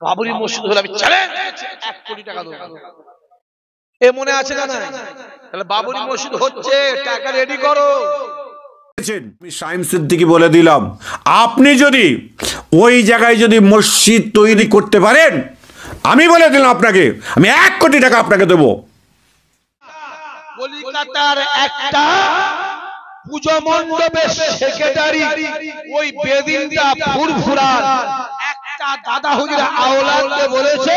বাবরি মসজিদ হলে আমি চ্যালেঞ্জ করছি 1 কোটি টাকা দেব। এ মনে আছে না? তাহলে বাবরি মসজিদ হচ্ছে, টাকা রেডি করো। আমি শাইম সিদ্দিকী বলে দিলাম, আপনি যদি ওই জায়গায় যদি মসজিদ তৈরি করতে পারেন, আমি বলে দিলাম আপনাকে, আমি 1 কোটি টাকা আপনাকে দেব। কলকাতার একটা পূজা মণ্ডপের সেক্রেটারি ওই বেদিনটা ফুরফুরার একটা দাদা হুজুর আওলাদকে বলেছে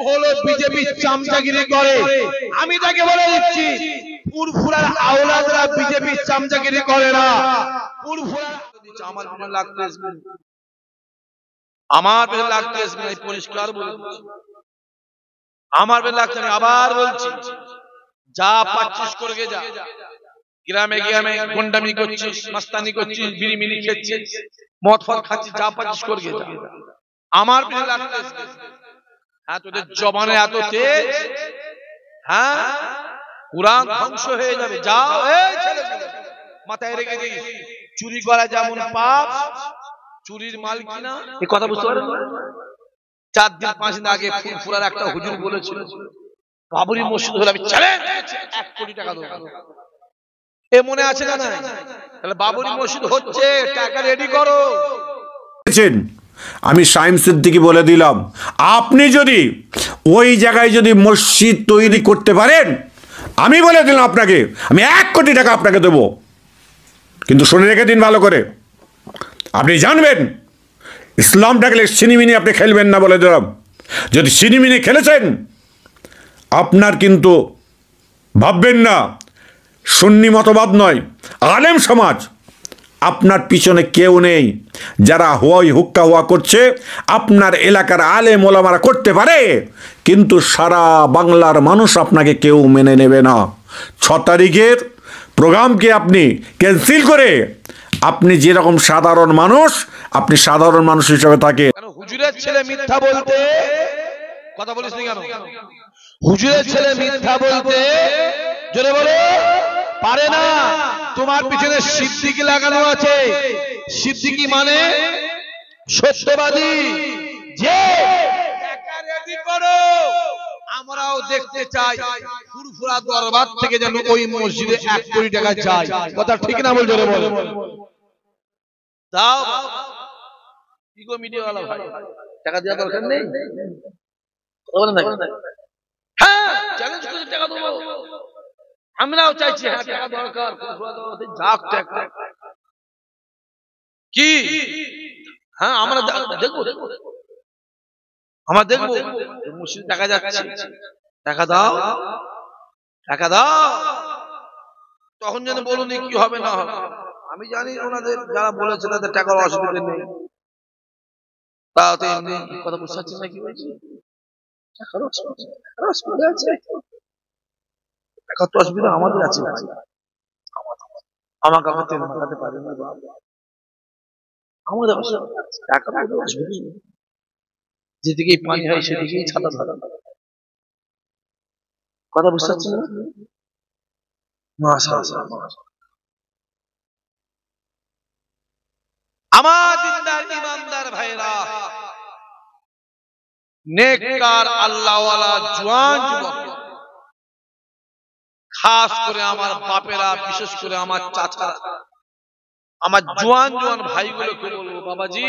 হলো বিজেপি চামচাগিরি করে। আমি তাকে বলে দিচ্ছি, ফুরফুরার আওলাদরা বিজেপি চামচাগিরি করে না। ফুরফুরা আমার পিছনে লাগতে আসবে, আমার পিছনে লাগতে আসবে, আমি পরিষ্কার বলছি, আমার পিছনে লাগতে। আমি আবার বলছি, যা পাচ্ছিস করে যা, গ্রামে গ্রামে গুন্ডামি করছিস, মাস্তানি করছিস, বিড়ি মিলি খেয়েছিস, মদ ফদ খাচ্ছিস, যা পাচ্ছিস করে যা, আমার পিছনে লাগতে আসবে। হ্যাঁ, তোদের জবানে এত তেজ, হ্যাঁ, কুরআন ধ্বংস হয়ে যাবে। যাও, এই ছেলে মাথায় রেখে দিই, চুরি করা যেমন পাপ, চুরির মাল কিনা, এই কথা বুঝতে পারেন? 4 দিন 5 দিন আগে ফুরফুরার একটা হুজুর বলেছিল বাবরি মসজিদ হলে আমি চ্যালেঞ্জ করছি 1 কোটি টাকা দেব। এ মনে আছে না? তাহলে বাবরি মসজিদ হচ্ছে, টাকা রেডি করো। আমি শাইম সিদ্দিকী বলে দিলাম, আপনি যদি ওই জায়গায় যদি মসজিদ তৈরি করতে পারেন, আমি বলে দিলাম আপনাকে, আমি 1 কোটি টাকা আপনাকে দেব। কিন্তু শুনে রেখে দিন ভালো করে, আপনি জানবেন ইসলাম ডাকলে সিনিমিনি আপনি খেলবেন না, বলে দিলাম। যদি সিনিমিনি খেলেছেন, আপনার কিন্তু ভাববেন না সুন্নি মতবাদ নয়, আলেম সমাজ আপনার পিছনে কেউ নেই। যারা হই হুক্কা হুয়া করছে, আপনার এলাকার আলেম ওলামারা করতে পারে, কিন্তু সারা বাংলার মানুষ আপনাকে কেউ মেনে নেবে না। 6 তারিখের প্রোগ্রামকে আপনি ক্যান্সেল করে আপনি যেরকম সাধারণ মানুষ, আপনি সাধারণ মানুষ হিসেবে থাকে। হুজুরের ছেলে মিথ্যা বলতে, কথা বলিস না কেন? হুজুরের ছেলে মিথ্যা বলতে জোরে বলে পারে না। তোমার পিছনে সিদ্দিকী লাগানো আছে। সিদ্দিকী মানে সত্যবাদী। যে টাকা রেডি করো, আমরাও দেখতে চাই ফুরফুরা দরবার থেকে যেন ওই মসজিদে 1 কোটি টাকা চাই। কথা ঠিক না? বল জোরে বল। দাও কি গো মিডিয়া वाला ভাই, টাকা দেওয়া দরকার নেই, বলেন না? হ্যাঁ, চ্যালেঞ্জ করে টাকা দেবো, আমরাও চাইছি। হ্যাঁ, টাকা দরকার, যাক টাকা কি, হ্যাঁ আমরা দেখবো, আমরা দেখবো মসজিদ টাকা যাচ্ছে, টাকা দাও, টাকা দাও। তখন যেন বলুন কি হবে না হবে। আমি জানি ওনাদের যারা বলেছে তাদের টাকার অসুবিধা নেই, তাও তো এমনি কথা বুঝতে পারছেন না কি বলছি? টাকার অসুবিধা আছে, টাকার তো অসুবিধা আমাদের আছে। আমাকে আমার তেল মাখাতে পারে না, আমাদের টাকা অসুবিধা, যেদিকেই পানি হয় সেদিকেই ছাতা ধরা। কথা বুঝতে পারছেন না? আমার দিনদার ইমানদার ভাইরা, নেককার আল্লাহওয়ালা জওয়ান যুবক, খাস করে আমার বাপেরা, বিশেষ করে আমার চাচারা, আমার জওয়ান জওয়ান ভাইগুলোকে বলবো, বাবাজি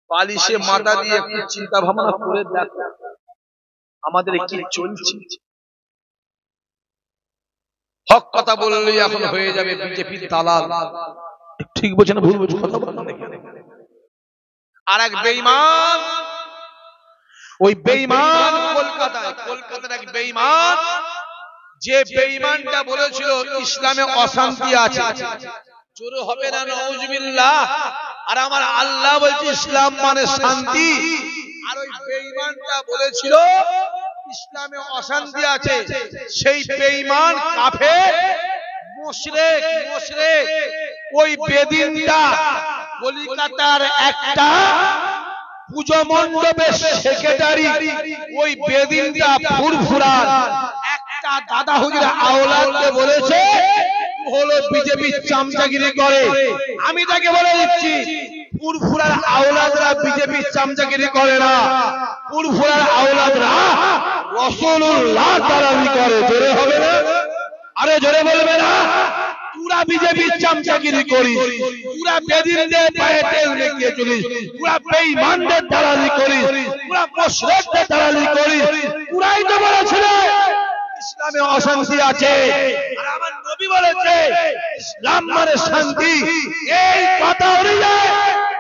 বালিশে মাথা দিয়ে একটু চিন্তা ভাবনা করে দেখো আমাদের কি চলছে। হক কথা বললেই এখন হয়ে যাবে বিজেপির দালাল। ঠিক বলছে না ভুল বলছে? কথা বলেন না। আর এক বেঈমান, ওই বেঈমান কলকাতার এক বেঈমান, যে বেঈমানটা বলেছিল ইসলামে অশান্তি আছে, জোরে হবে না নাউজুবিল্লাহ। আর আমার আল্লাহ বলছে ইসলাম মানে শান্তি। আর ওই বেঈমানটা বলেছিল ইসলামে অশান্তি আছে। সেই বেঈমান কাফের মুশরিক ওই বেদিনটা কলকাতার একটা পূজা মণ্ডপের সেক্রেটারি ওই বেদিনটা ফুরফুরার একটা দাদা হুজুর আওলাদকে বলেছে হলো বিজেপি চামচাগিরি করে। আমি তাকে বলে দিচ্ছি, পুরফুরার আওলাদরা বিজেপি চামচাগিরি করে না, পুরফুরার আওলাদরা রাসূলুল্লাহ দালালি করে। জোরে হবে না? আরে জোরে বলবে না? পুরা বিজেপি চামচাগিরি করিস, পুরা বেদিনদের পায়ে তেল লেগে চলিস, পুরা বেঈমানদের দালালি করিস, পুরা মুশরিকদের দালালি করিস। পুরাই তো বলেছিল ইসলামে অশান্তি আছে, আর আমার নবী বলেছে ইসলাম মানে শান্তি। এই কথা অনুযায়ী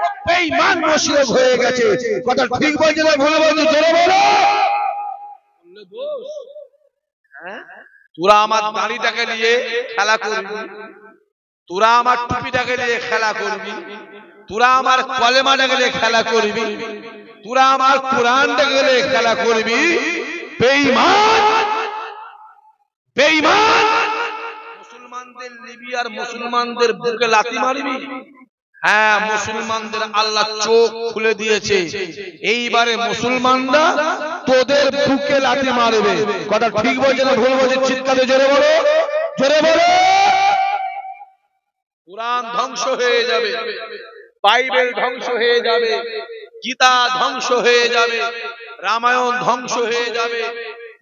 ও বেঈমান মুশরিক হয়ে গেছে। কথা ঠিক বলছে না ভুল বলছে? জোরে বলো। তোরা আমার দাড়িটাকে নিয়ে খেলা করবি, তোরা আমার টুপিটাকে নিয়ে খেলা করবি, তোরা আমার কলেমাটাকে নিয়ে খেলা করবি, তোরা আমার কোরআনটাকে নিয়ে খেলা করবি। বেঈমান, বেঈমান। মুসলমানদের লিবিয়ার মুসলমানদের বুকে লাথি মারবি? হ্যাঁ, মুসলমানদের আল্লাহ চোখ খুলে দিয়েছে, এইবারে মুসলমানরা তোদের বুকে লাথি মারবে। কথা ঠিক বলছে না ভুল বলছে? চিৎকারে জোরে বলো, জোরে বলো। কুরআন ধ্বংস হয়ে যাবে, বাইবেল ধ্বংস হয়ে যাবে, গীতা ধ্বংস হয়ে যাবে, রামায়ণ ধ্বংস হয়ে যাবে,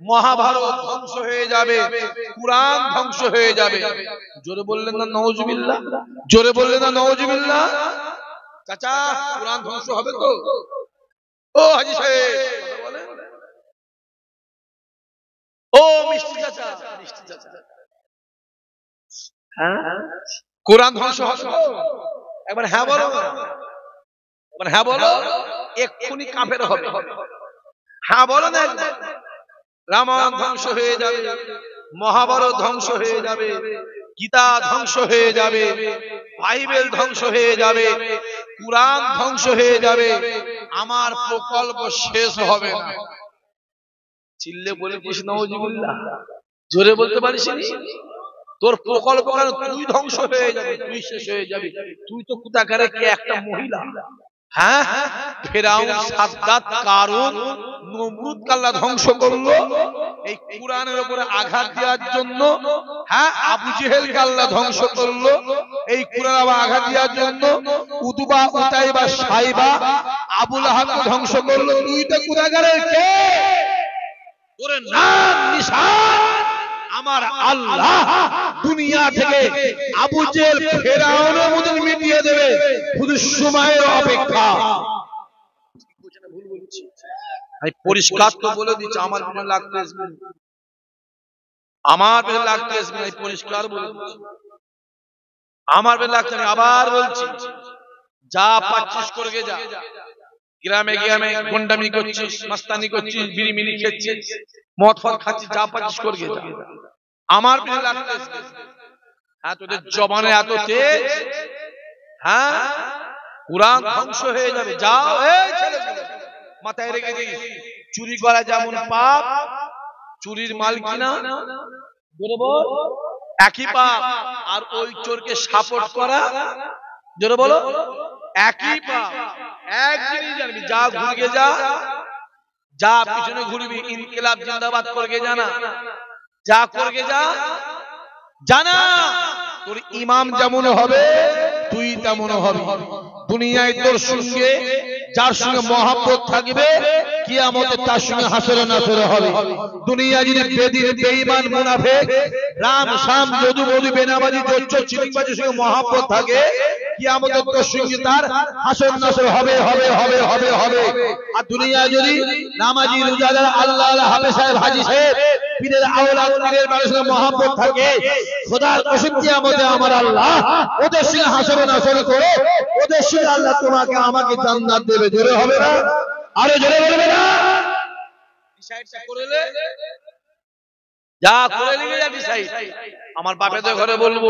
মহাভারত ধ্বংস হয়ে যাবে, কুরআন ধ্বংস হয়ে যাবে। জোরে বললেন না নাউজুবিল্লাহ? জোরে বললেন না নাউজুবিল্লাহ? চাচা, কুরআন ধ্বংস হবে তো? ও হাজী সাহেব বলেন। ও মিষ্টি চাচা, মিষ্টি চাচা, হ্যাঁ কুরআন ধ্বংস হবে তো? একবার হ্যাঁ বলো, একবার হ্যাঁ বলো। এক্ষুনি কাফের হবে। হ্যাঁ বলো না। রামায়ণ ধ্বংস হয়ে যাবে, মহাভারত ধ্বংস হয়ে যাবে, গীতা ধ্বংস হয়ে যাবে, বাইবেল ধ্বংস হয়ে যাবে, কুরআন ধ্বংস হয়ে যাবে, আমার প্রকল্প শেষ হবে না। চিল্লে বলেছিস নাউজুবিল্লাহ? জোরে বলতে পারিস নি? তোর প্রকল্প কেন? তুই ধ্বংস হয়ে যাবে, তুই শেষ হয়ে যাবি। তুই তো কোথাকারে কে একটা মহিলা। হ্যাঁ, ফেরাউন, সাদ্দাত, কারুন, নমরুদ আল্লাহ ধ্বংস করলো এই কুরআনের উপরে আঘাত দেওয়ার জন্য। হ্যাঁ, আবু জেহেলকে আল্লাহ ধ্বংস করলো এই কুরআন আবার আঘাত দেওয়ার জন্য। উতবা, উতাইবা, সাইবা, আবু লাহাবকে ধ্বংস করলো। তুই তো কোথাকারে কে? তোর নাম নিশান আমার আল্লাহ দুনিয়া থেকে আবু জেহেল, ফেরাউনের মতন মিটিয়ে দেবে, শুধু সময়ের অপেক্ষা। আমি পরিষ্কার তো বলে দিচ্ছি, আমার পেছনে লাগতে আসবে, আমার পেছনে লাগতে আসবে। আমি পরিষ্কার বলে দিচ্ছি, আমার পেছনে লাগতে। আমি আবার বলছি, যা পাচ্ছিস করে যা। গ্রামে গ্রামে গুন্ডামি করছিস, মাস্তানি করছিস, বিড়ি মিলি খেচ্ছিস, মদ ফদ খাচ্ছিস, যা পাচ্ছিস করে যা। আমার পেছনে লাগতে আসবে। হ্যাঁ, তোদের জবানে এত তেজ। হ্যাঁ, কুরআন ধ্বংস হয়ে যাবে। যাও, এই ছেলে মাথায় রেখে দিই, চুরি করা যেমন পাপ, চুরির মাল কিনা জোরে বল একই পাপ, আর ওই চোরকে সাপোর্ট করা জোরে বলো একই পাপ। এক জিনিস জানবি, যা ঘুরগে যা, যা পিছনে ঘুরবি ইনকিলাব জিন্দাবাদ করগে জানা, যা করগে যা জানা, তোর ইমাম যেমন হবে তুই তেমন হবে। দুনিয়ায় তোর সঙ্গে যার সঙ্গে মহব্বত থাকবে, কিয়ামতে তার সঙ্গে হাসরে নাসরে হবে। দুনিয়া যদি বেদিন, বেঈমান, মুনাফিক, রাম শাম, যদু মধু, বেনামাজি, জোচ্চোর, চিনিবাজির সঙ্গে মহব্বত থাকে, কিয়ামতে তোর সঙ্গে তার হাসর নাসর হবে হবে হবে হবে হবে। আর দুনিয়া যদি নামাজি, রোজাদার, আল্লাহ হাফেজ সাহেব, হাজী সাহেব, পীরের আওলাদ, পীরের বাড়ির সঙ্গে মহব্বত থাকে, খোদার কসম কিয়ামতে আমার আল্লাহ ওদের সঙ্গে হাসরে নাসর করে ওদের সঙ্গে আল্লাহ তোমাকে আমাকে জান্নাত দেবে। জোরে হবে না? আরে জোরে বলবে না? ডিসাইডটা করে নে, যা করে নিয়ে যা ডিসাইড। আমার বাপেদের ঘরে বলবো,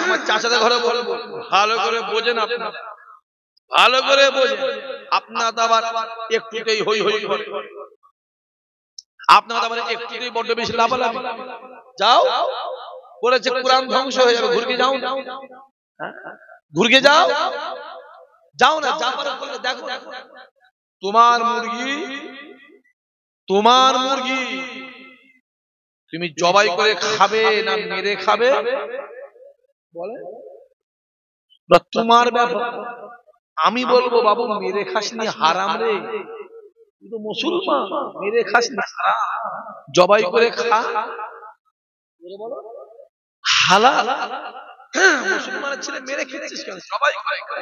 আমার চাচাদের ঘরে বলবো, ভালো করে বোঝেন আপনারা, ভালো করে বোঝেন। আপনারা তো আবার একটুতেই হই হই করে, আপনারা আবার একটুতেই বড্ড বেশি লাফালাফি। যাও, বলেছে কুরআন ধ্বংস হয়ে যাবে, ঘুরকে যাও না, ঘুরকে যাও, যাও না, যা পারো করলে দেখো। তোমার মুরগি, তোমার মুরগি তুমি জবাই করে খাবে না মেরে খাবে বলে তোমার ব্যাপার। আমি বলবো বাবু মেরে খাসনি হারাম রে, তুই তো মুসলমান, মেরে খাসনি হারাম, জবাই করে খা, হালাল। হ্যাঁ, মুসলমানের ছেলে মেরে খেয়েছিস কেন? জবাই করে খা।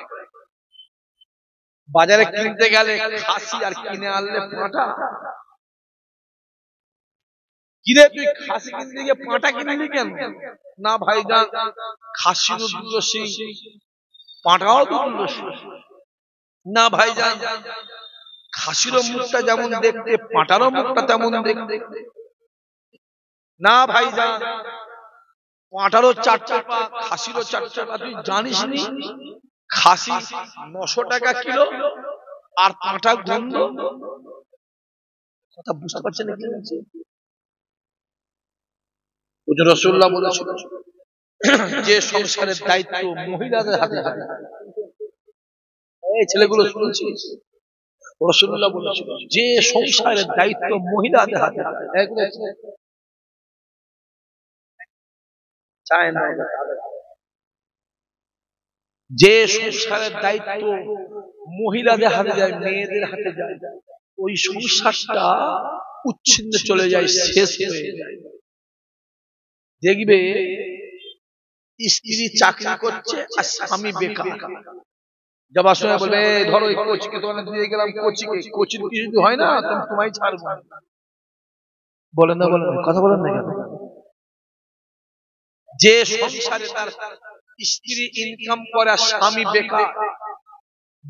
বাজারে কিনতে গেলে খাসি আর কিনে আনলে পাঁঠা, কিরে তুই খাসি কিনতে গিয়ে পাঁঠা কিনলি কেন? না ভাইজান, খাসিরও দুটো শিং, পাঁঠাও দুটো শিং। না ভাইজান, খাসিরও মুখটা যেমন দেখতে, পাঁঠারও মুখটা তেমন দেখতে। না ভাইজান, পাঁঠারও 4 পা, খাসিরও 4 পা। তুই জানিস নি খাসি 900 টাকা কিলো আর পাঁঠা গন্ধ? কথা বুঝতে পারছেন না কি বলছে? রাসূলুল্লাহ বলেছেন যে সংসারের দায়িত্ব মহিলাদের হাতে থাকে। এই ছেলেগুলো শুনছিস, রাসূলুল্লাহ বলেছেন যে সংসারের দায়িত্ব মহিলাদের হাতে থাকে। চায় না, যে সংসারের দায়িত্ব মহিলাদের হাতে যায়, মেয়েদের হাতে যায়, ওই সংসারটা উচ্ছিন্ন চলে যায়, শেষ হয়ে যায়। দেখবে স্ত্রী চাকরি করছে আর স্বামী বেকার, যাবার সময় বলবে ধরো এই কোচিকে তোমাকে দিয়ে গেলাম, কোচিকে, কোচির কিছু যদি হয় না তোমায় ছাড়বো। বলেন না, বলেন কথা বলেন না কেন? যে সংসারে তার স্ত্রী ইনকাম করে আর স্বামী বেকার,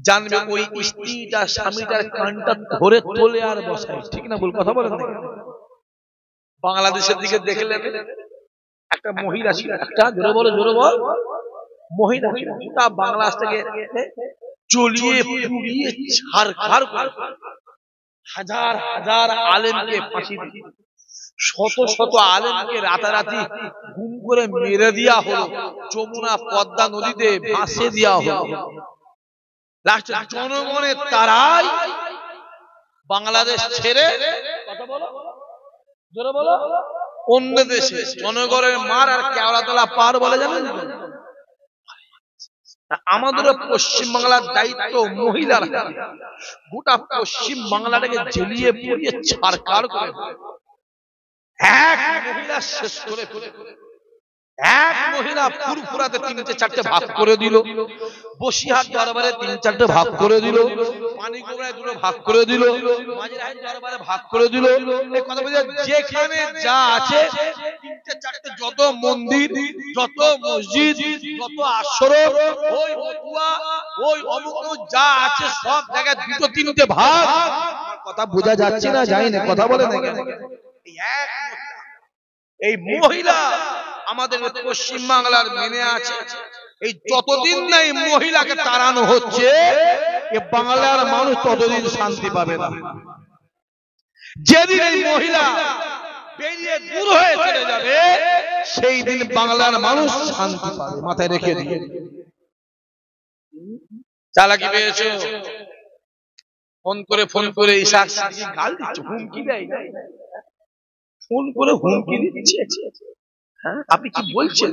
জানবে ওই স্ত্রীটা স্বামীটার কানটা ধরে তোলে আর বসায়। ঠিক না বল? কথা বলেন না কেন? বাংলাদেশের দিকে দেখলে একটা মহিলা ছিল, একটা জোরে বলো, জোরে বল, মহিলা ছিল, তা বাংলাদেশটাকে জ্বলিয়ে পুড়িয়ে ছারখার করে হাজার হাজার আলেমকে ফাঁসি দিয়ে, শত শত আলেমকে রাতারাতি গুম করে মেরে দেওয়া হলো, যমুনা পদ্মা নদীতে ভাসে দেওয়া হলো। লাস্টে জনগণের তারাই বাংলাদেশ ছেড়ে কথা বলো, জোরে বলো, অন্য দেশে জনগণের মার আর কেওড়াতলা পার বলে জানেন। আমাদের পশ্চিম বাংলার দায়িত্ব মহিলার, গোটা পশ্চিম বাংলাটাকে জ্বলিয়ে পুড়িয়ে ছারখার করে এক মহিলা শেষ করে, এক মহিলা ফুরফুরাতে 3-4টে ভাগ করে দিল, বসিরহাট দরবারে 3-4টে ভাগ করে দিল, পানিগোবরায় 2টো ভাগ করে দিল, মাঝেরহাট দরবারে ভাগ করে দিল। এই কথা বলছে যেখানে যা আছে 3-4টে যত মন্দির, যত মসজিদ, যত আশ্রম, ওই ফতুয়া, ওই অমুক যা আছে সব জায়গায় 2-3টে ভাগ। কথা বোঝা যাচ্ছে না? যাই না, কথা বলে না কেন? এই মহিলা আমাদের পশ্চিম বাংলার মেনে আছে। এই যতদিন না এই মহিলাকে তাড়ানো হচ্ছে, এ বাংলার মানুষ ততদিন শান্তি পাবে না। যেদিন এই মহিলা বেরিয়ে দূর হয়ে চলে যাবে, সেই দিন বাংলার মানুষ শান্তি পাবে। মাথায় রেখে দিয়ে চালাকি পেয়েছো, ফোন করে ইশাক গাল দিচ্ছে, হুমকি দেয়, ফোন করে হুমকি দিচ্ছে। হ্যাঁ, আপনি কি বলছেন?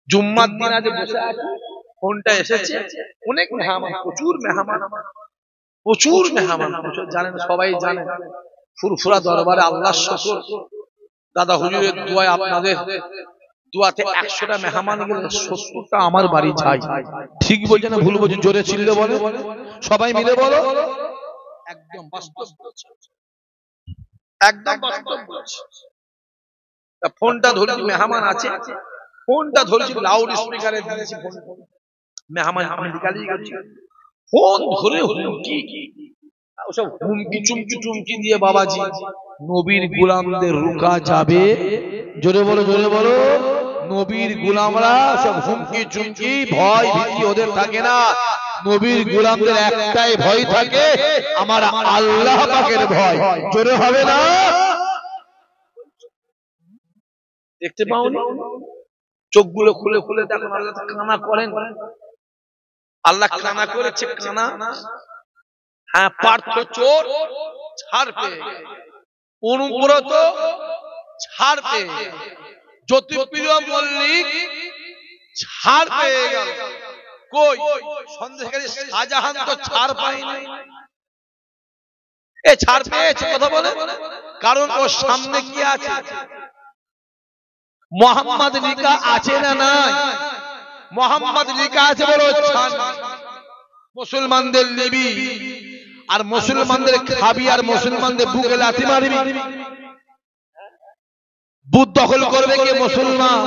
জুম্মার দিন আজ বসে আছে, ফোনটা এসেছে, অনেক মেহমান, প্রচুর মেহমান, প্রচুর মেহমান, জানেন, সবাই জানে ফুরফুরা দরবারে আল্লাহর শুকর, দাদা হুজুরের দোয়ায়, আপনাদের দোয়াতে 100টা মেহমান গেলে 70টা আমার বাড়ি যায়। ঠিক বলছে না ভুল বলছে? জোরে চিল্লে বলে, সবাই মিলে বলো, একদম বাস্তব বলছে, একদম বাস্তব বলছে। ফোনটা ধরছি, মেহমান আছে, ফোনটা ধরছি, লাউড স্পিকারে দিয়েছি, মেহমান আমেরিকালি গেছে, ফোন ধরে হুমকি, ওসব হুমকি চুমকি টুমকি দিয়ে বাবাজি নবীর গোলামদের রুকা যাবে? জোরে বলো, জোরে বলো। নবীর গোলামরা সব হুমকি চুমকি ভয় ভীতি ওদের থাকে না। নবীর গোলামদের একটাই ভয় থাকে, আমার আল্লাহ পাকের ভয়। জোরে হবে না? দেখতে পাওনি? চোখগুলো খুলে খুলে দেখুন, আল্লাহ কানা করেন, আল্লাহ কানা করেছে, কানা। হ্যাঁ, পার্থ চোর ছাড় পেয়ে, অনুব্রত ছাড় পেয়ে, জ্যোতিপ্রিয় মল্লিক ছাড় পেয়ে গেল, কই সন্দেশখালী শাহজাহান তো ছাড় পায়নি, এ ছাড় পেয়েছে কথা বলে, কারণ ওর সামনে কি আছে? মোহাম্মদ লিখা আছে না নাই? মোহাম্মদ লিখা আছে বলো ছাড়। মুসলমানদের নিবি আর মুসলমানদের খাবি আর মুসলমানদের বুকে লাথি মারবি। বুথ দখল করবে কে? মুসলমান।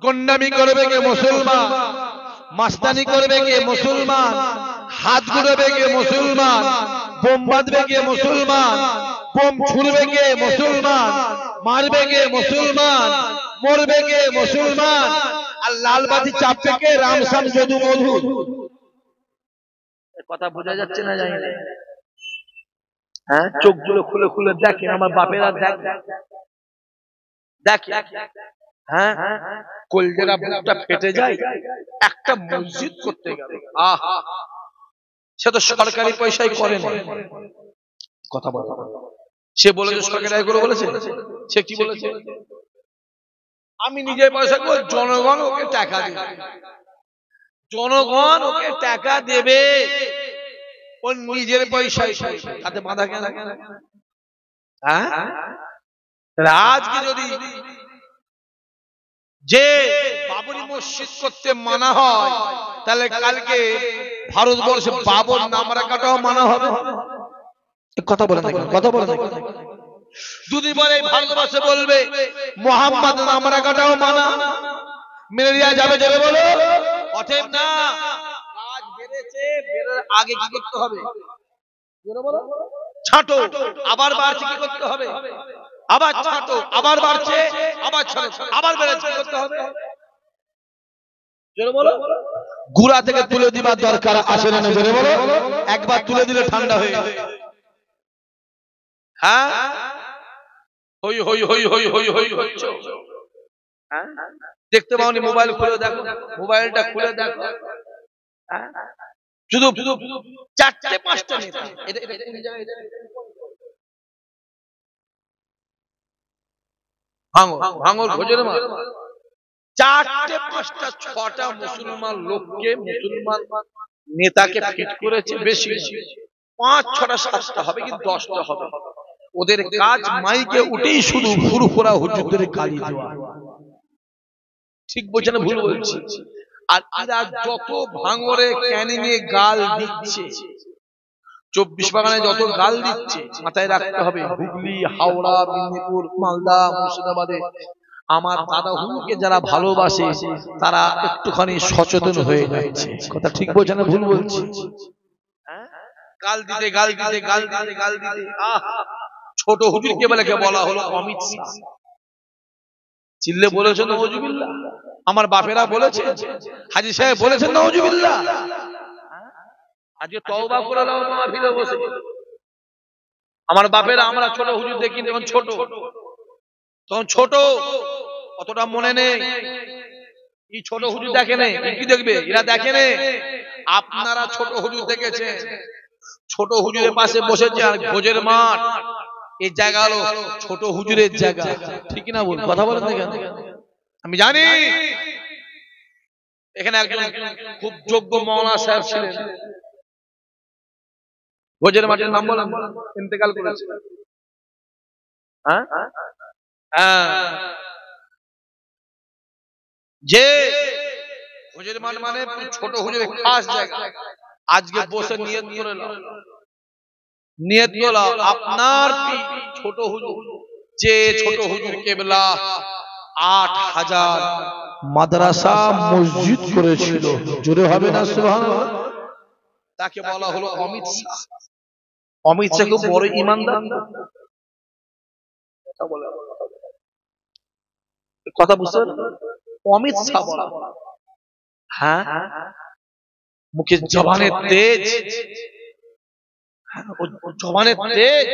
গন্ডামি করবে কে? মুসলমান। মাস্তানি করবে কে? মুসলমান। হাত গুড়বে কে? মুসলমান। বোম বাঁধবে কে? মুসলমান। বোম ছুড়বে কে? মুসলমান। মারবে কে? মুসলমান। মরবে কে? মুসলমান। আর লালবাতি চাপবে কে? রামসাম যদু মধু। কথা বোঝা যাচ্ছে না? জানি না। হ্যাঁ, চোখগুলো খুলে খুলে দেখেন, আমার বাপেরা দেখে, হ্যাঁ, কলজেরা বুকটা ফেটে যায়। একটা মসজিদ করতে গেল, আহা, সে তো সরকারি পয়সায় করে না। কথা বলা, সে বলেছে সরকারি আয় করে বলেছে, সে কি বলেছে? আমি নিজের পয়সা করে, জনগণ ওকে টাকা দেবে, জনগণ ওকে টাকা দেবে, ও নিজের পয়সায় তাতে বাঁধা কেন? হ্যাঁ, আজকে যদি যে বাবরি মসজিদ করতে মানা হয়, তাহলে কালকে ভারতবর্ষে বাবর নাম রাখাটাও মানা হবে। কথা বলে না, কথা বলে না। দুদিন পরে ভারতবর্ষে বলবে মোহাম্মদ নাম রাখাটাও মানা, মেনে নেওয়া যাবে যাবে বলো? অতএব না, আজ বেড়েছে, বেড়ার আগে কি করতে হবে? ছাঁটো, আবার বাড়ছে, কি করতে হবে? আবার ছাঁটো, আবার বাড়ছে, আবার ছাঁটো, আবার বেড়েছে, কি করতে হবে? গুড়া থেকে তুলে দিবার দরকার আছে না? জোরে বলো। একবার তুলে দিলে ঠান্ডা হয়ে যাবে। হ্যাঁ, হই হই হই হই হই হই হচ্ছে। হ্যাঁ, দেখতে পাওনি? মোবাইল খুলে দেখো, মোবাইলটা খুলে দেখো, শুধু চারটে পাঁচটা নেতা। ভাঙর ভোজের মা চারটে পাঁচটা ছটা মুসলমান লোককে, মুসলমান নেতাকে ফিট করেছে। বেশি 5 6টা 7টা হবে, কিন্তু 10টা হবে। ওদের কাজ মাইকে উঠেই শুধু ফুরফুরা হুজুরদের গালি দেওয়া। ঠিক বলছে না ভুল বলছি? আর এরা যত ভাঙরে ক্যানিংয়ে গাল দিচ্ছে, 24 পরগনায় যত গাল দিচ্ছে, মাথায় রাখতে হবে হুগলি, হাওড়া, মেদিনীপুর, মালদা, মুর্শিদাবাদে আমার দাদা হুজুরকে যারা ভালোবাসে তারা একটুখানি সচেতন হয়ে যাচ্ছে। কথা ঠিক বলছে না ভুল বলছি? গাল দিতে গাল দিতে গাল দিতে গাল দিতে, ছোট হুজুরকে বলা হলো অমিত শাহ। চিল্লে বলেছেন নাউজুবিল্লাহ। আমার বাপেরা বলেছে, হাজী সাহেব বলেছেন নাউজুবিল্লাহ। আজকে তওবা করে নাও মাহফিলে বসে। আমার বাপেরা, আমরা ছোট হুজুর দেখি তখন ছোট, অতটা মনে নেই। এই ছোট হুজুর দেখে নেই, কি দেখবে? এরা দেখে নেই। আপনারা ছোট হুজুর দেখেছেন, ছোট হুজুরের পাশে বসেছে আর ভোজের মাঠ, এই জায়গা হলো ছোট হুজুরের জায়গা। ঠিক না বল? কথা বলেন না কেন? আমি জানি এখানে একজন খুব যোগ্য মাওলানা সাহেব ছিলেন, ভোজের মাঠের নাম বলেন, ইন্তেকাল করেছে। হ্যাঁ, যে ভোজের মাঠ মানে ছোট হুজুরের খাস জায়গা। আজকে বসে নিয়ত করে নাও, নিয়ত করো আপনার ছোট হুজুর, যে ছোট হুজুর কেবলা 8000 মাদ্রাসা মসজিদ করেছিল, জোরে হবে না সুবহানাল্লাহ? তাকে বলা হলো অমিত শাহ। অমিত শাহ খুব বড় ইমানদার। কথা বুঝতে পারলেন? অমিত শাহ বলা, হ্যাঁ, মুখে জবানের তেজ, জবানের তেজ।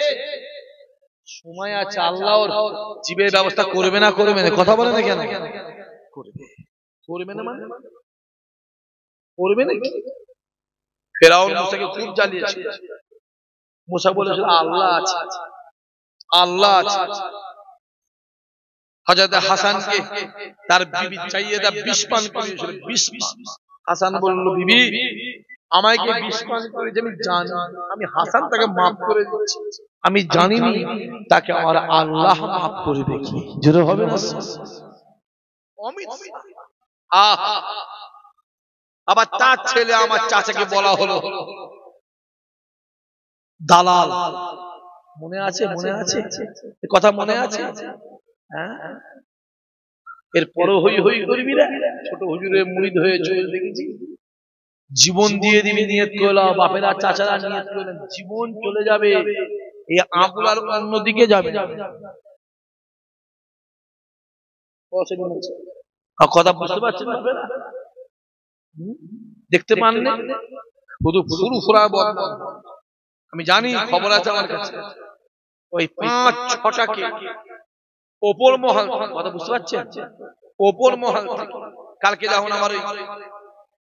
সময় আছে, আল্লাহ ওর জীবের ব্যবস্থা করবে না করবে না? কথা বলে না কেন? করবে না মানে করবে না। ফেরাউন মুসাকে খুব জ্বালিয়েছে। মুসা বলেছিল আল্লাহ আছে, আল্লাহ আছে। হযরত হাসানকে তার বিবি সাইয়েদা বিষ পান করিয়েছিল, বিষ। হাসান বলল, বিবি আমাকে বিশ্বাস করে যে আমি জানি আমি হাসান তাকে মাফ করে দিচ্ছি, আমি জানিনি তাকে আমার আল্লাহ মাফ করে দেখি জোরে হবে না। আবার তার ছেলে আমার চাচাকে বলা হলো দালাল। মনে আছে? মনে আছে কথা? মনে আছে? হ্যাঁ। এরপরও হই হই করবি না, ছোট হুজুরের মুরিদ হয়ে চলে দেখেছি, জীবন দিয়ে দিবি নিয়ত করলাম, বাপেরা চাচারা নিয়ত করলেন জীবন চলে যাবে, এই আঙুল আর অন্যদিকে যাবে। কথা বুঝতে পারছেন বাপেরা? দেখতে পান না শুধু ফুরু ফুরা বদনাম। আমি জানি, খবর আছে আমার কাছে, ওই ৫-৬টাকে ওপর মহল, কথা বুঝতে পারছেন, ওপর মহল থেকে কালকে যখন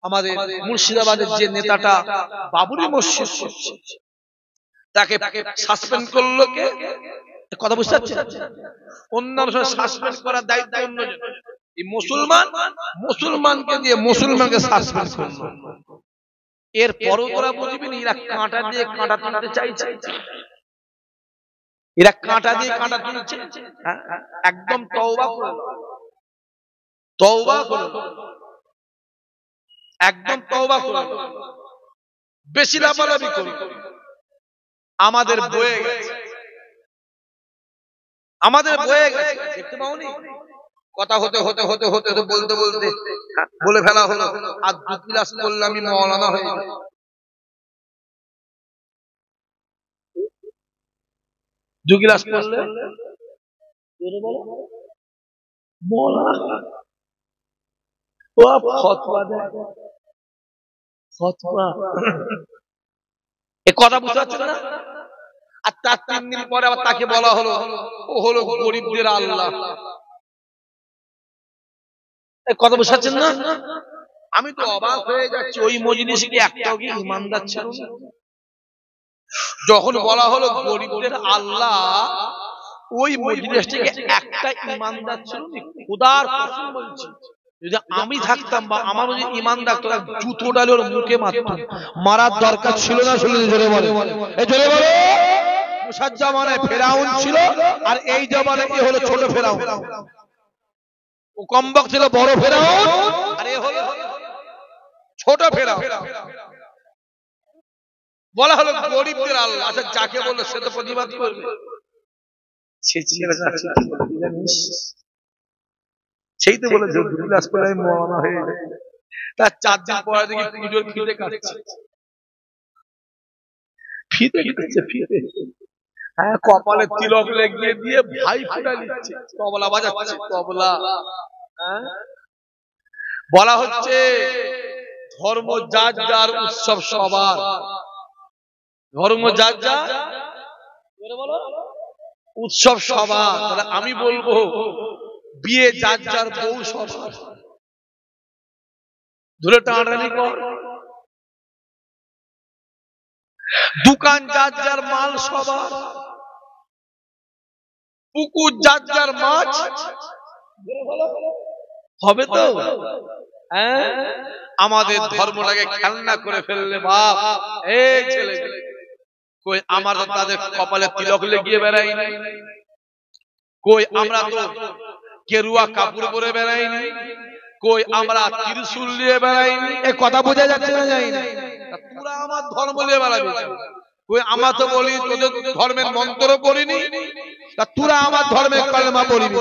আমাদের মুর্শিদাবাদের যে নেতাটা বাবরি মসজিদ করছে তাকে সাসপেন্ড করলো কে? কথা বুঝতে পারছেন? অন্যান্য সময় সাসপেন্ড করার দায়িত্ব অন্যজন, এই মুসলমানকে দিয়ে মুসলমানকে সাসপেন্ড করলো। এরপরও তোরা বুঝবি না এরা কাঁটা দিয়ে কাঁটা তুলতে চাইছে, এরা কাঁটা দিয়ে কাঁটা তুলছে। একদম তওবা করো, তওবা করো, একদম তওবা করো, বেশি লাফালাফি করো। আমাদের বয়ে গেছে, আমাদের বয়ে গেছে, দেখতে পাওনি? কথা হতে হতে হতে হতে বলতে বলতে বলে ফেলা হলো আর 2 ক্লাস করলে আমি মওলানা হয়ে যাব। 2 ক্লাস করলে মওলানা। ও ফতোয়া দেয়, ফতোয়া। এই কথা বুঝতে পারছেন না? আর তার 3 দিন পরে আবার তাকে বলা হলো ও হলো গরিবদের আল্লাহ। এই কথা বুঝতে পারছেন না? আমি তো অবাক হয়ে যাচ্ছি, ওই মজলিসে কি একটাও কি ইমানদার ছিল না? যখন বলা হলো গরিবদের আল্লাহ, ওই মজলিস থেকে একটা ইমানদার ছিল না। খোদার কসম বলছি, যদি আমি থাকতাম বা আমার যদি ইমান থাকতো, জুতো ডালে ওর মুখে মারতাম। মারার দরকার ছিল না? শুনে জোরে বলে, এই জোরে বলে। মুসার জামানায় ফেরাউন ছিল, আর এই জামানায় এ হলো ছোট ফেরাউন। ও কমবক ছিল বড় ফেরাউন, আর এ হলো ছোট ফেরাউন। বলা হলো গরিবদের আল্লাহ। আচ্ছা, যাকে বললো সে তো প্রতিবাদ করবে। সেই তো বলে মওলানা হয়ে যায়। তার 4 দিন পরে দেখি পুজোর ফিতে কাটছে, ফিতে কাটছে, ফিতে। হ্যাঁ, কপালে তিলক লাগিয়ে দিয়ে ভাই ফুটা নিচ্ছে, তবলা বাজাচ্ছে, তবলা। হ্যাঁ, বলা হচ্ছে ধর্ম যার যার, উৎসব সবার। ধর্ম যার যার, উৎসব সবার। তাহলে আমি বলবো বিয়ে যার যার, বউ সবার। ধরে টানাটানি কর। দোকান যার যার, মাল সবার। পুকুর যার যার, মাছ হবে তো। হ্যাঁ, আমাদের ধর্মটাকে খেলনা করে ফেললে বাপ। এই ছেলে কই, আমরা তো তাদের কপালে তিলক লাগিয়ে বেড়াইনি, কই আমরা তো কেরুয়া কাপড় পরে বেড়াইনি, কই আমরা ত্রিশূল নিয়ে বেড়াইনি। এই কথা বোঝা যাচ্ছে না? যাই না, পুরা আমার ধর্ম নিয়ে বেড়াবি। কই আমরা তো বলি তোদের ধর্মের মন্ত্র পড়িনি, তা তোরা আমার ধর্মের কলেমা পড়িবি।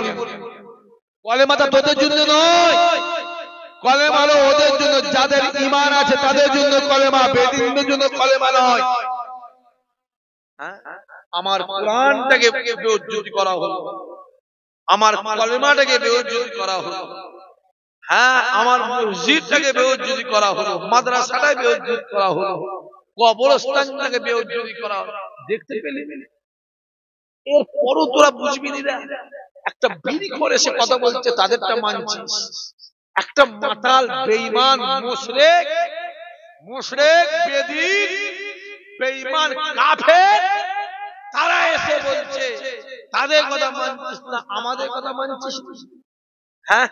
কলেমাটা তোদের জন্য নয়, কলেমা হলো ওদের জন্য, যাদের ঈমান আছে তাদের জন্য কলেমা, বেদিনদের জন্য কলেমা নয়। আমার কোরআনটাকে বেইজ্জতি করা হলো, আমার কলেমাটাকে বেইজ্জতি করা হলো। হ্যাঁ, আমার মসজিদটাকে বেইজ্জতি করা হলো, মাদ্রাসাটাকে বেইজ্জতি করা হলো, কবরস্থানটাকে বেইজ্জতি করা হলো। দেখতে পেলি? এরপরও তোরা বুঝবি না। একটা বিড়ি করে সে কথা বলছে, তাদেরটা মানছিস। একটা মাতাল বেঈমান মুশরিক, মুশরিক বেদিন বেঈমান কাফের, তারা এসে বলছে তাদের কথা মানছিস না, আমাদের কথা মানছিস? হ্যাঁ,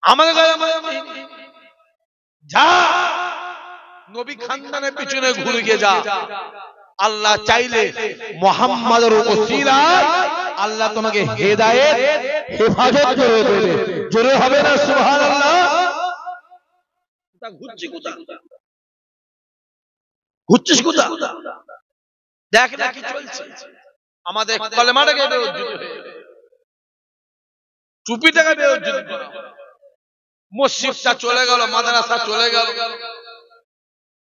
আমাদের কথা মানছিস? যা নবী খানদানের পিছনে ঘুরে গিয়ে যা। আল্লাহ চাইলে মুহাম্মাদের ওসিলায় আল্লাহ তোমাকে হেদায়েত হেফাজত করে দেবে। জোরে হবে না সুবহানাল্লাহ? ঘুরছি কোথায়, ঘুরছিস কোথায়? দেখ না কি চলছে। আমাদের কলেমাটাকে বেউজ্জুত হয়ে গেল, টুপিটাকে বেউজ্জুত করা, মসজিদটা চলে গেল, মাদ্রাসা চলে গেল,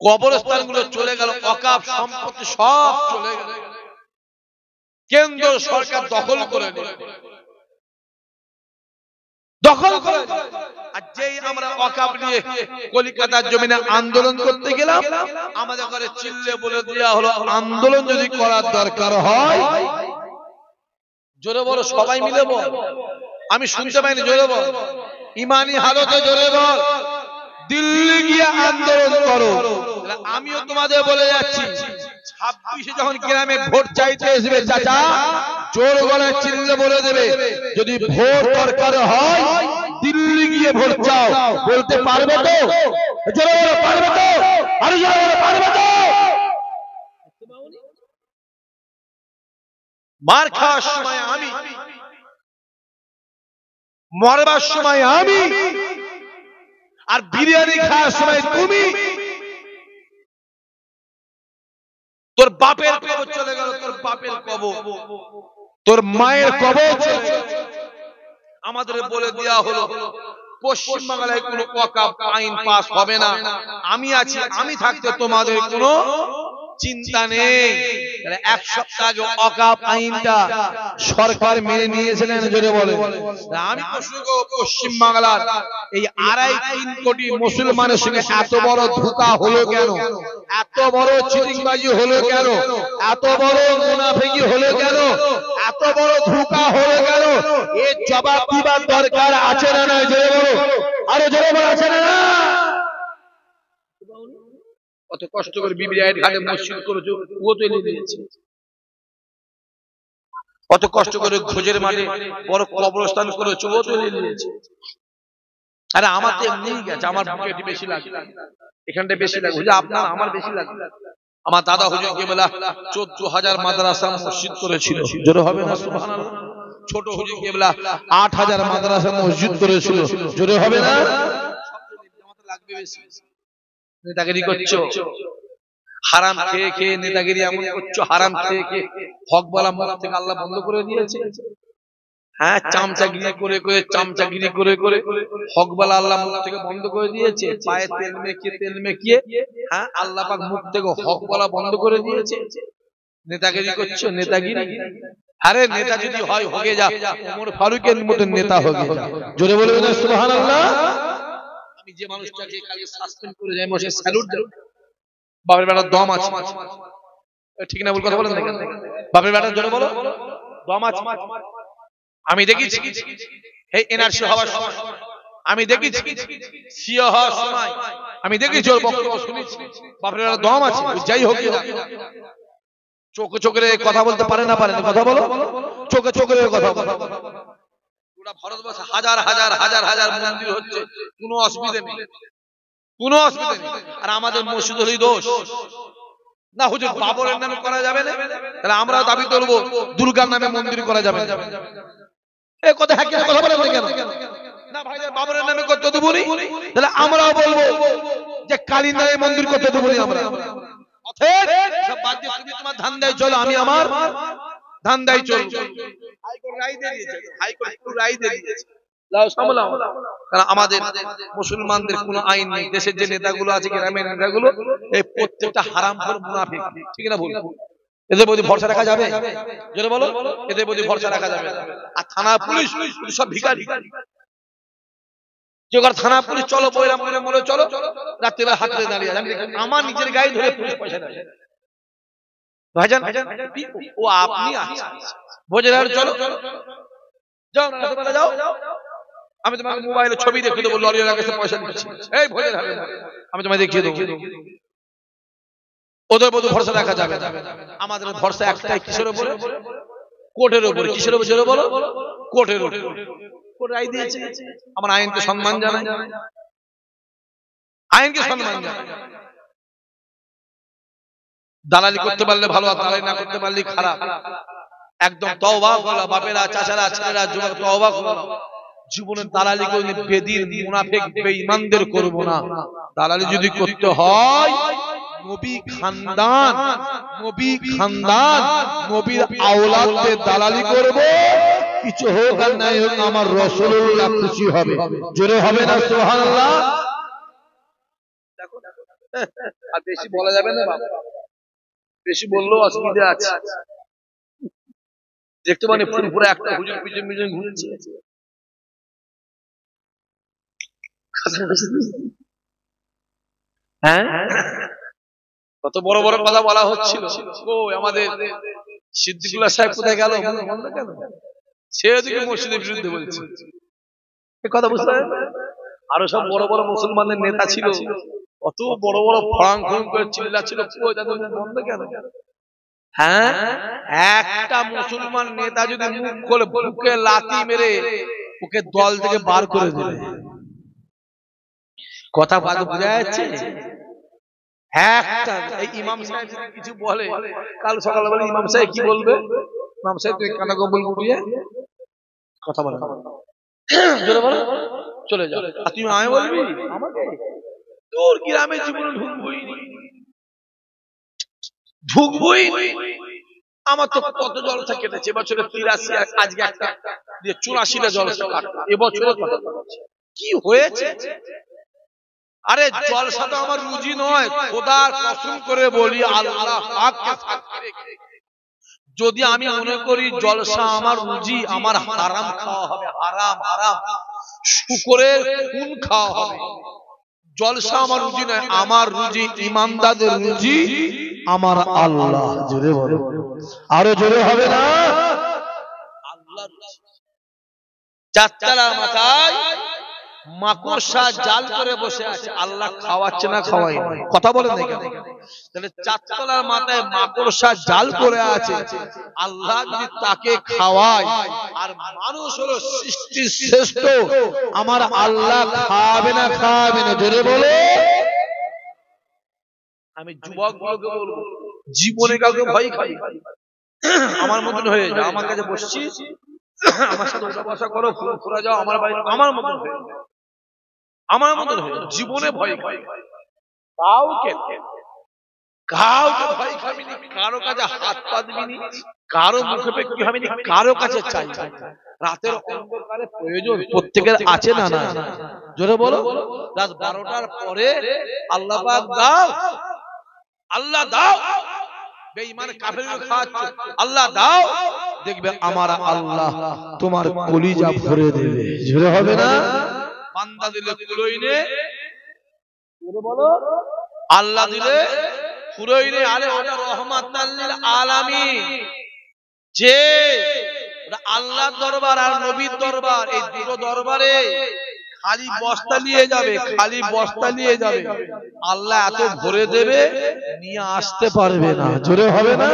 কবরস্থানগুলো চলে গেল, ওয়াকফ সম্পত্তি সব চলে গেল, কেন্দ্র সরকার দখল করে নিল, দখল করে। আর যেই আমরা ওয়াকফ নিয়ে কলকাতার জমিনে আন্দোলন করতে গেলাম, আমাদের ঘরে চিল্লে বলে দেওয়া হলো আন্দোলন যদি করার দরকার হয়, জোরে বলো, সবাই মিলে বল, আমি শুনতে পাইনি, জোরে বল, ইমানি হালতে জোরে বল, দিল্লি গিয়ে আন্দোলন করো। আমিও তোমাদের বলে যাচ্ছি, 26 যখন গ্রামে ভোট চাইতে আসবে, চাচা জোর গলায় চিল্লে বলে দেবে, যদি ভোট দরকার হয় দিল্লি গিয়ে ভোট চাও। বলতে পারবে তো? জোরে বলো, পারবে তো? আরে জোরে বলো, পারবে তো? মার খাওয়ার সময় আমি, মরবার সময় আমি, আর বিরিয়ানি খাওয়ার সময় তুমি। তোর বাপের কবর চলে গেল, তোর বাপের কবর, তোর মায়ের কবর চলে গেল। আমাদের বলে দেওয়া হলো পশ্চিম বাংলায় কোনো ওয়াকফ আইন পাস হবে না। আমি আছি, আমি থাকতে তোমাদের কোনো চিন্তা নেই। এক সপ্তাহ আগে ওয়াকফ আইনটা সরকার মেনে নিয়েছিলেন, জোরে বলে। আমি প্রশ্ন করব, পশ্চিম বাংলার এই 2.5-3 কোটি মুসলমানের সঙ্গে এত বড় ধোঁকা হলো কেন? এত বড় চিটিংবাজি হলো কেন? এত বড় মুনাফিকি হলো কেন? এত বড় ধোঁকা হলো কেন? এর জবাব দিবার দরকার আছে না না? জোরে বলো, আরো জোরে বলো, আছে না না? কত কষ্ট করে বিবিআইয়ের ঘাটে মসজিদ করেছো, ও তো এনে দিয়েছে। কত কষ্ট করে খোঁজের মাঠে বড় কবরস্থান করেছো, ও তো এনে দিয়েছে। আরে আমার তো এমনিই গেছে, আমার বুকে বেশি লাগে, এখানটা বেশি লাগে, আপনার আমার বেশি লাগে। আমার দাদা হুজুর কেবলা 14,000 মাদ্রাসা মসজিদ করেছিল, জোরে হবে না সুবহানাল্লাহ? ছোট হুজুর কেবলা 8,000 মাদ্রাসা মসজিদ করেছিল, জোরে হবে না? লাগবে বেশি। নেতাগিরি করছো, হারাম খেয়ে খেয়ে নেতাগিরি এমন করছো, হারাম খেয়ে খেয়ে হক বলা মুখ থেকে আল্লাহ বন্ধ করে দিয়েছে। হ্যাঁ, চামচাগিরি করে করে, চামচাগিরি করে করে হক বলা আল্লাহ মুখ থেকে বন্ধ করে দিয়েছে। পায়ে তেল মেখিয়ে হ্যাঁ, আল্লাহ পাক মুখ থেকে হক বলা বন্ধ করে দিয়েছে। নেতাগিরি করছো, নেতাগিরি। আরে নেতা যদি হয় হয়ে যা, ওমর ফারুকের মতো নেতা হবে। জোরে বলবেন না সুবহানাল্লাহ? আমি যে মানুষটাকে খালি সাসপেন্ড করে যাই, মশে স্যালুট দেব। বাপের বেটার দম আছে, ঠিক না? বল, কথা বলেন না। বাপের বেটার জন্য বলো, দম আছে। আমি দেখেছি এই এনআরসি হওয়ার সময়, আমি দেখেছি সিও হওয়ার সময়, আমি দেখেছি ওর বক্তব্য শুনেছি। বাপের বেটার দম আছে, যাই হোক চোখে চোখে কথা বলতে পারে না, পারে না, কথা বলো, চোখে চোখে কথা বলো। পুরা ভারতবর্ষে হাজার হাজার হাজার হাজার মন্দির হচ্ছে, কোনো অসুবিধা নেই, কোনো অসুবিধা নেই। আর আমাদের মসজিদ হলেই দোষ না? হুজুর বাবরের নামে করা যাবে না, তাহলে আমরা দাবি করবো দুর্গার নামে মন্দির করা যাবে না। এই কথা হ্যাঁ কথা বলেন কেন? না ভাই, বাবরের নামে করতে দেবো নি, তাহলে আমরাও বলবো যে কালীর নামে মন্দির করতে দেবো নি আমরা। সব বাদ দিয়ে তুমি তোমার ধান্দায় চলো, আমি আমার ধান্দায় চলো। হাইকোর্ট রায় দিয়ে দিয়েছে, হাইকোর্ট রায় দিয়ে দিয়েছে। কারণ আমাদের মুসলমানদের কোনো আইন নেই। দেশের যে নেতাগুলো আছে, গ্রামের নেতাগুলো, এই প্রত্যেকটা হারামখোর মুনাফিক, ঠিক না? ভুল? এদের প্রতি ভরসা রাখা যাবে? জোরে বলো, এদের প্রতি ভরসা রাখা যাবে? আর থানা পুলিশ সব ভিখারি। যে থানা পুলিশ চলো, বইরাম করে মরে চলো, রাত্রিবেলা হাত ধরে দাঁড়িয়ে আছে। আমার নিজের গায়ে ধরে পুলিশ পয়সা দেয়। ভাইজান ও আপনি বোঝে না, চলো যাও, রাত্রিবেলা যাও, আমি তোমাকে মোবাইলে ছবি দেখে দেবো, লরির কাছে পয়সা দিচ্ছি, এই ভোজে আমি তোমায় দেখিয়ে দেবো। ওদের প্রতি ভরসা রাখা যাবে? আমাদের ভরসা একটাই, কিসের উপরে? কোর্টের উপরে। কিসের উপরে বলো? কোর্টের উপরে। কোর্ট রায় দিয়েছে, আমার আইনকে সম্মান জানাই। আইনকে সম্মান জানাই। দালালি করতে পারলে ভালো, আর দালালি না করতে পারলে খারাপ। একদম তওবা করো বাপেরা, চাচারা, ছেলেরা, যুবক, তওবা করো। জীবনে দালালি করলে বেদিন, মুনাফিক, বেঈমানদের করব না। দালালি যদি করতে হয় নবী খানদান, নবীর আওলাদদের দালালি করব। কিছু হোক আর নাই হোক আমার রাসূলুল্লাহ খুশি হবে। জোরে হবে না সুবহানাল্লাহ? আর বেশি বলা যাবে না বাবা, বেশি বললেও অসুবিধা আছে। দেখতে পানি ফুরফুরে একটা হুজুর পিছন পিছন ঘুরছে। হ্যাঁ, কত বড় বড় কথা বলা হচ্ছিল। ও আমাদের সিদ্দিকুল্লাহ সাহেব কোথায় গেল? সে ওদিকে মসজিদের বিরুদ্ধে বলছে কথা, বুঝতে পারেন? আরো সব বড় বড় মুসলমানদের নেতা ছিল, কত বড় বড় ফড়াং ফড়াং করে চিল্লাচ্ছিল, বন্ধ কেন? হ্যাঁ, একটা মুসলমান নেতা যদি মুখ খুলে বুকে লাথি মেরে ওকে দল থেকে বার করে দেবে। কথা বোঝা যাচ্ছে? একটা এই ইমাম সাহেব যদি কিছু বলে, কাল সকালবেলা ইমাম সাহেব কি বলবে? ইমাম সাহেব তুই কানা কবুল করিয়ে কথা বলে চলে যাও, আর তুমি আমি বলবি আমাকে তোর গ্রামে জীবনে ঢুকবই। আমার তো কত জলসা কেটেছে এবছরে 83, আজকে একটা দিয়ে 84টা জলসা কাটলো এবছরে। কি হয়েছে? আরে জলসা তো আমার রুজি নয়, খোদার কসম করে বলি, আল্লাহ পাককে সাক্ষী রেখে যদি আমি মনে করি জলসা আমার রুজি, আমার হারাম খাওয়া হবে, হারাম হারাম শুকরের খুন খাওয়া হবে। জলসা আমার রুজি নয়, আমার রুজি ইমানদারদের রুজি আমার আল্লাহ। জোরে বলো, আরো জোরে হবে না? আল্লাহ চারতলার মাথায় মাকড়সা জাল করে বসে আছে, আল্লাহ খাওয়াচ্ছে না খাওয়াই না? কথা বলেন না কেন? তাহলে চারতলার মাথায় মাকড়সা জাল করে আছে, আল্লাহ যদি তাকে খাওয়ায়, আর মানুষ হলো সৃষ্টির শ্রেষ্ঠ, আমার আল্লাহ খাওয়াবে না খাওয়াবে না? জোরে বলে। আমি যুবক বলকে বলবো, জীবনে কাউকে ভয় খাই, আমার মতন হয়ে যাও, আমার কাছে বসছিস, আমার সাথে উঠা বসা করো, ফুরা যাও আমার বাড়ি, আমার মতন হয়ে যাও, আমার মতন হয়ে যাও। জীবনে ভয় খাই কাউকে, কাউকে ভয় খাবি নি, কারো কাছে হাত পাতবি নি, কারো মুখে পে কি হবে নি, কারো কাছে চাই। রাতের অন্ধকারে প্রয়োজন প্রত্যেকের আছে না? না, জোরে বলো। রাত 12টার পরে আল্লাহ পাক দাও, আল্লাহ দাও, বেঈমান কাফেরকে খাওয়াচ্ছে, আল্লাহ দাও, দেখবে আমার আল্লাহ তোমার কলিজা ভরে দেবে। জোরে হবে না? বান্দা দিলে কুলোইনে, জোরে বলো, আল্লাহ দিলে কুলোইনে। আরে ওটা রহমাতাল লিল আলামিন, যে আল্লাহর দরবার আর নবীর দরবার, এই দুটো দরবারে খালি বস্তা নিয়ে যাবে, খালি বস্তা নিয়ে যাবে, আল্লাহ এত ভরে দেবে নিয়ে আসতে পারবে না। জোরে হবে না?